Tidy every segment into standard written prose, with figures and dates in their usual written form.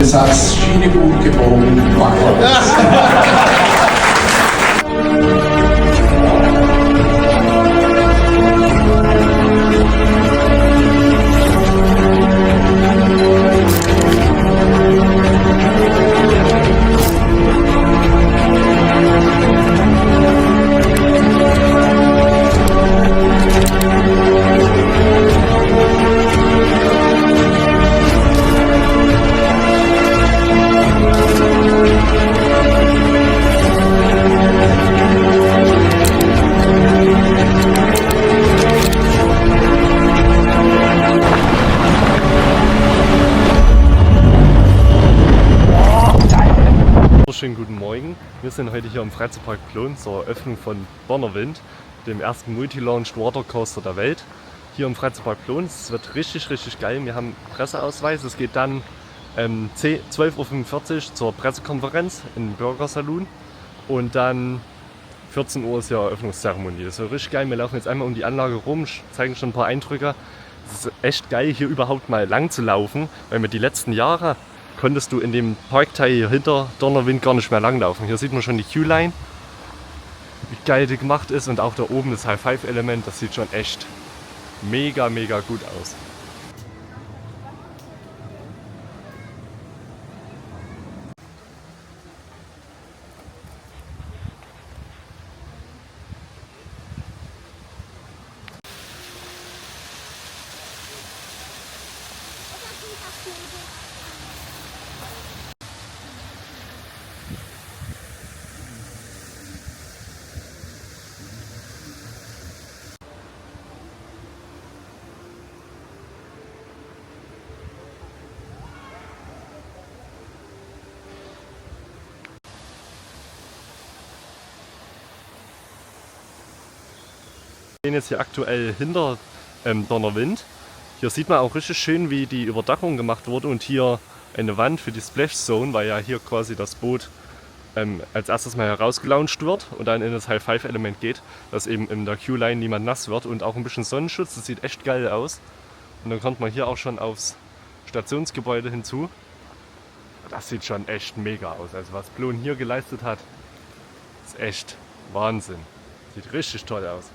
Besatz, Schiene gut gebogen, Backwärts. Schönen guten Morgen. Wir sind heute hier im Freizeitpark Plohn zur Eröffnung von Dønnervind, dem ersten Multi-Launched Watercoaster der Welt. Hier im Freizeitpark Plohn. Es wird richtig geil. Wir haben Presseausweis. Es geht dann 12:45 Uhr zur Pressekonferenz im Bürgersalon und dann 14 Uhr ist ja Eröffnungszeremonie. Das ist richtig geil. Wir laufen jetzt einmal um die Anlage rum, zeigen schon ein paar Eindrücke. Es ist echt geil, hier überhaupt mal lang zu laufen, weil wir die letzten Jahre konntest du in dem Parkteil hier hinter Dønnervind gar nicht mehr langlaufen. Hier sieht man schon die Q-Line, wie geil die gemacht ist, und auch da oben das High-Five-Element, das sieht schon echt mega gut aus. Wir stehen jetzt hier aktuell hinter Dønnervind. Hier sieht man auch richtig schön, wie die Überdachung gemacht wurde, und hier eine Wand für die Splash Zone, weil ja hier quasi das Boot als erstes mal herausgelauncht wird und dann in das High-Five-Element geht, dass eben in der Q-Line niemand nass wird, und auch ein bisschen Sonnenschutz. Das sieht echt geil aus. Und dann kommt man hier auch schon aufs Stationsgebäude hinzu. Das sieht schon echt mega aus. Also was Plohn hier geleistet hat, ist echt Wahnsinn. Sieht richtig toll aus.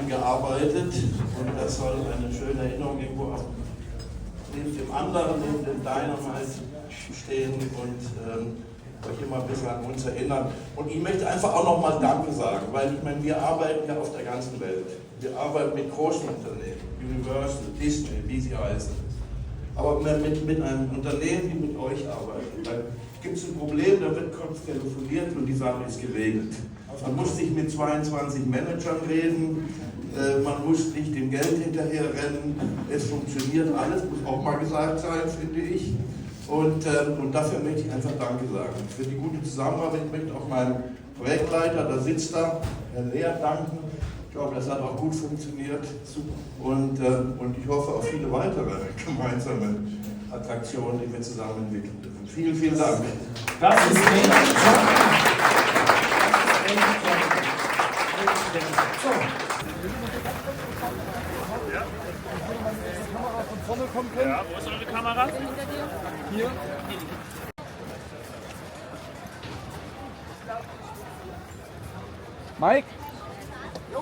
eingearbeitet, und das soll eine schöne Erinnerung irgendwo auch neben dem anderen, neben dem Dynamite stehen und euch immer ein bisschen an uns erinnern. Und ich möchte einfach auch nochmal Danke sagen, weil ich meine, wir arbeiten ja auf der ganzen Welt. Wir arbeiten mit großen Unternehmen, Universal, Disney, wie sie heißen. Aber mit einem Unternehmen, die mit euch arbeiten, da gibt es ein Problem, da wird kurz telefoniert und die Sache ist geregelt. Man muss nicht mit 22 Managern reden, man muss nicht dem Geld hinterher rennen, es funktioniert alles, muss auch mal gesagt sein, finde ich. Und dafür möchte ich einfach Danke sagen. Für die gute Zusammenarbeit. Ich möchte auch meinem Projektleiter, da sitzt da, Herr Lehr, danken. Ich glaube, das hat auch gut funktioniert. Und ich hoffe auf viele weitere gemeinsame Attraktionen, die wir zusammen entwickeln dürfen. Vielen Dank. Das ist mega. So. Kamera von vorne kommen können. Ja, wo ist eure Kamera? Hier. Mike? Jo.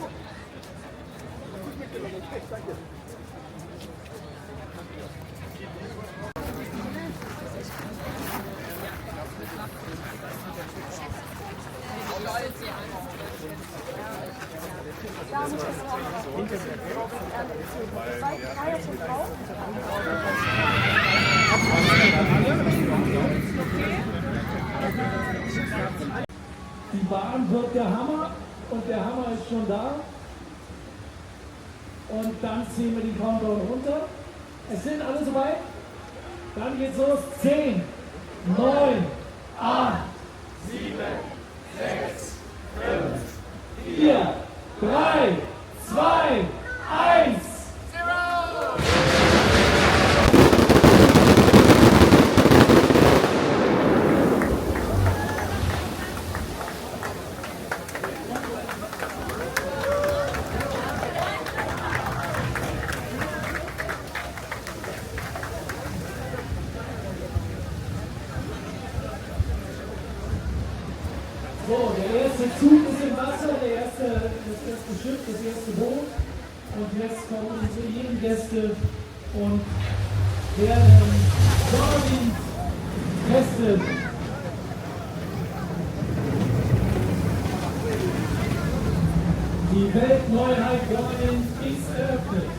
Die Bahn wird der Hammer, und der Hammer ist schon da. Und dann ziehen wir den Countdown runter. Es sind alle soweit? Dann geht's los. 10, 9, 8, 7, 6, 5, 4, 3, 2, 1. So, der erste Zug ist im Wasser, das erste Schiff, das erste Boot. Und jetzt kommen unsere Ehrengäste und werden Dønnervind testen. Die Weltneuheit Dønnervind ist eröffnet.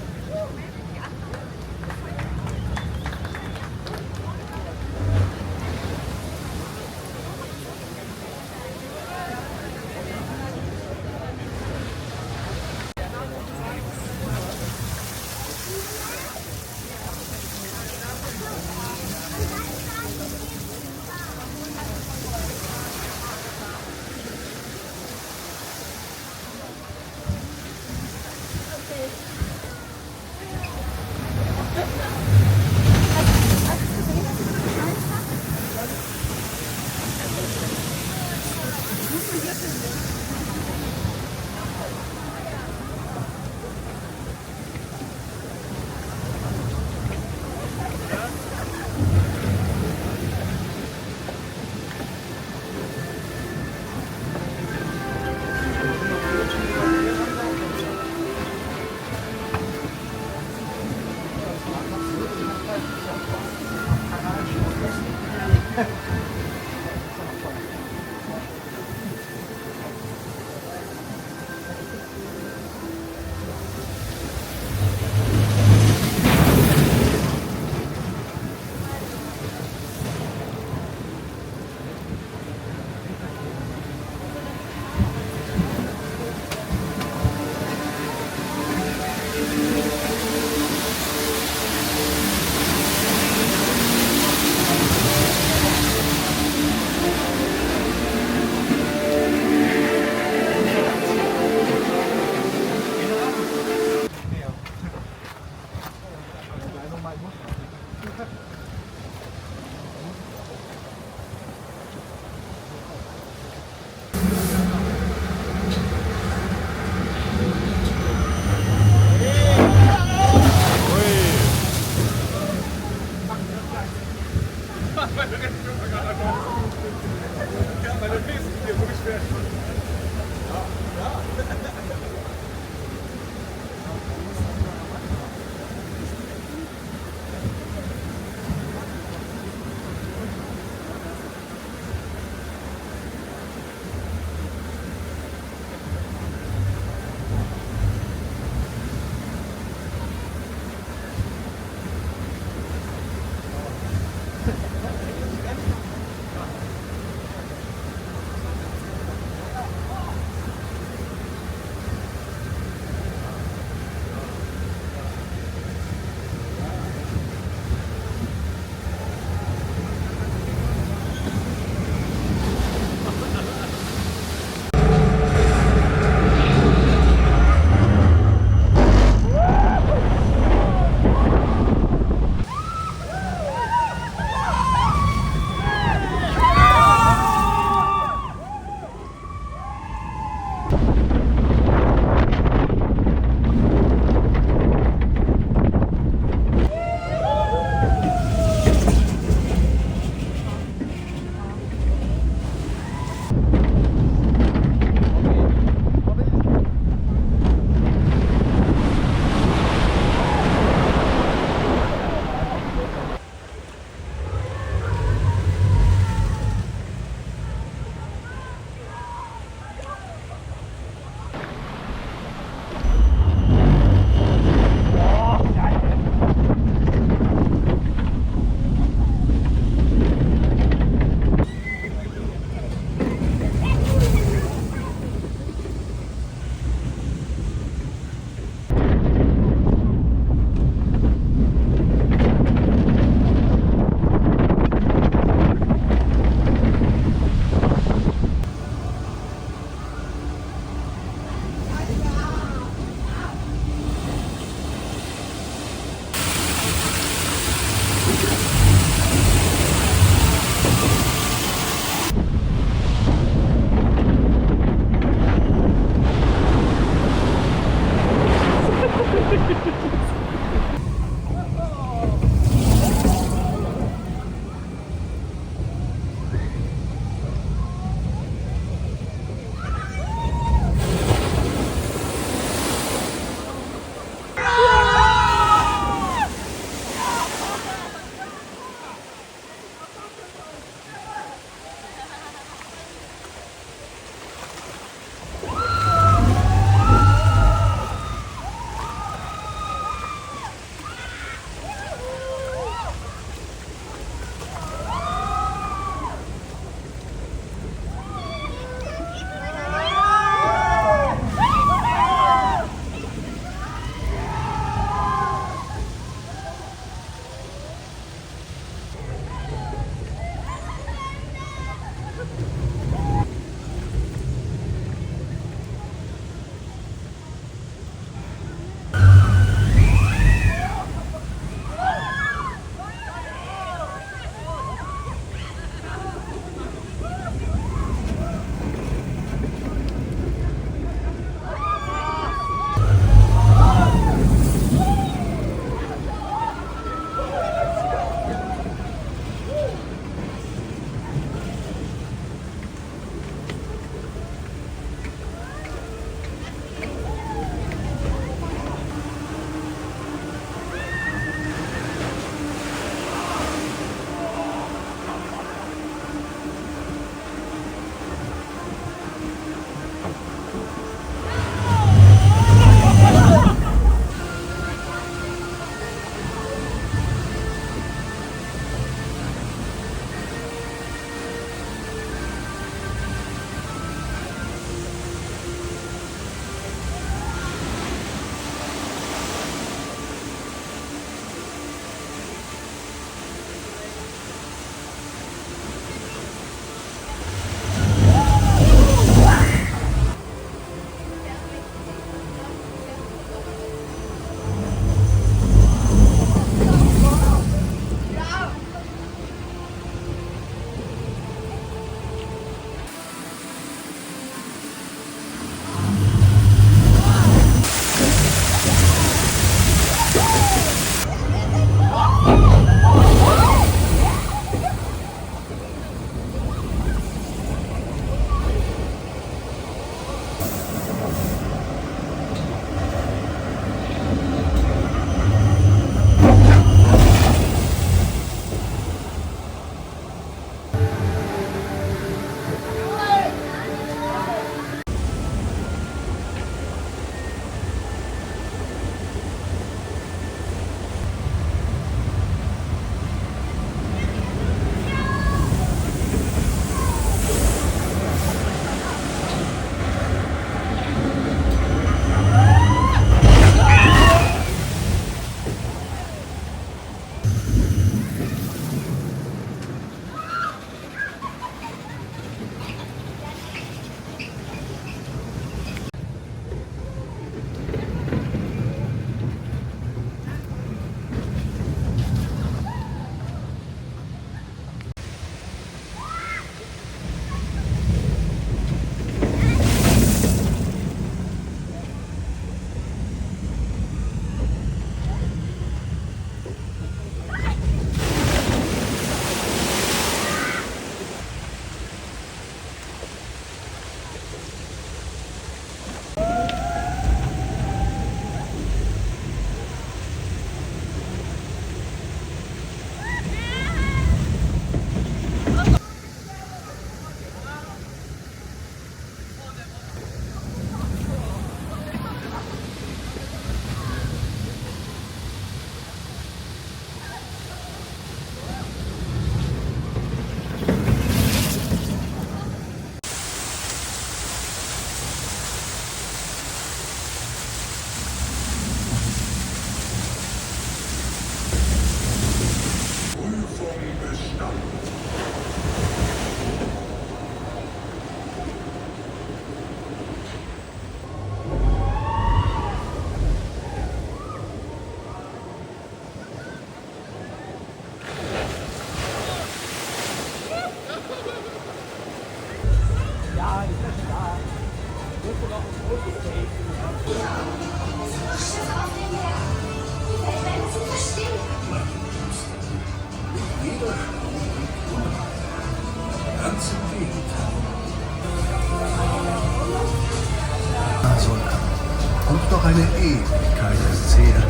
Und doch eine Ewigkeit ist her,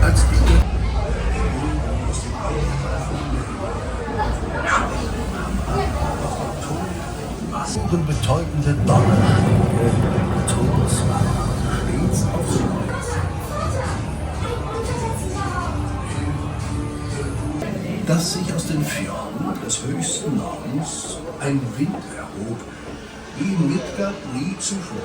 als die betäubende Donnerschläge Todeswahl stets aufs Neue. Dass sich aus den Fjorden des höchsten Nordens ein Wind erhob, wie Midgard nie zuvor.